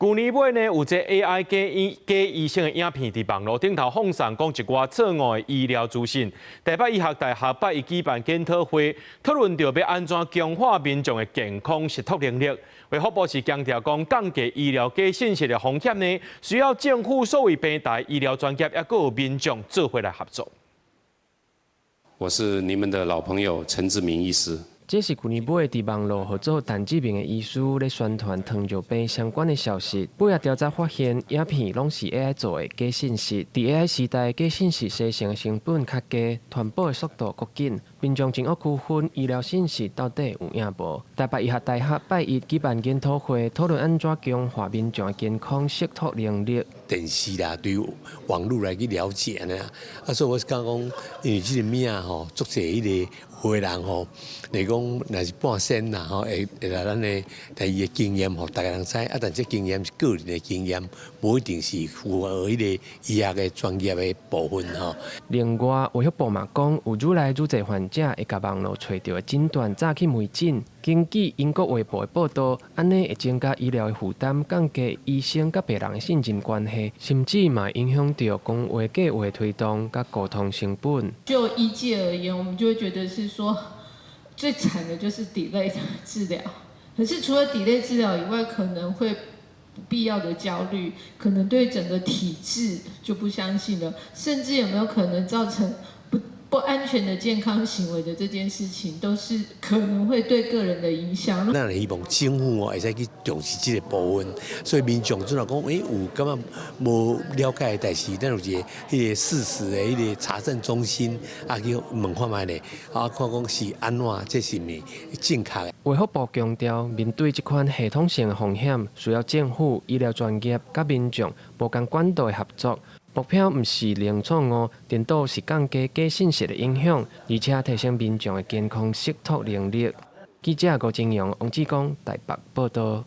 去年尾呢，有一个 AI 假医生的影片伫网络顶头放送，讲一寡错误的医疗资讯。台北医学大学8月举办检讨会，讨论到要安怎强化民众的健康识读能力。卫福部是强调讲，降低医疗假信息的风险呢，需要政府所谓平台、医疗专业，也各有民众做伙来合作。我是你们的老朋友陈志明医师。 这是去年尾伫网络合作陈志明的医师咧宣传糖尿病相关的消息。尾仔调查发现，影片拢是 AI 做的假信息。伫 AI 时代，假信息生成的成本较低，传播的速度更紧。民众真恶区分医疗信息到底有影无？台北医学大学8月举办检讨会，讨论安怎强化民众的健康识读能力。电视啦，对网络来去了解呢。所以我是讲，因为这个命吼，足侪迄个。 有的人吼，你讲若是半仙啦吼，会来咱的第伊的经验吼，大家人知啊，但这经验是个人的经验，无一定是符合迄个医学的专业的部分吼。另外，卫福部嘛讲，有愈来愈侪患者会甲网络找到的诊断早去门诊。根据英国卫报的报道，安尼会增加医疗的负担，降低医生甲病人的信任关系，甚至嘛影响到讲话计划推动甲沟通成本。就医界而言，我们就会觉得是说，最惨的就是 delay 治疗。可是除了 delay 治疗以外，可能会不必要的焦虑，可能对整个体制就不相信了，甚至有没有可能造成不安全的健康行为的这件事情，都是可能会对个人的影响。咱希望政府会使去重视这个部分，所以民众只若讲，有感觉无了解的代志，咱有一个迄个事实的迄个查证中心，去问看卖咧，看讲是安怎，这是咪正确的。卫福部强调，面对这款系统性的风险，需要政府、医疗专业甲民众无同管道的合作。 目标毋是零错误，颠倒是降低假信息的影响，而且提升民众的健康识读能力。记者郭金阳、王志光台北报道。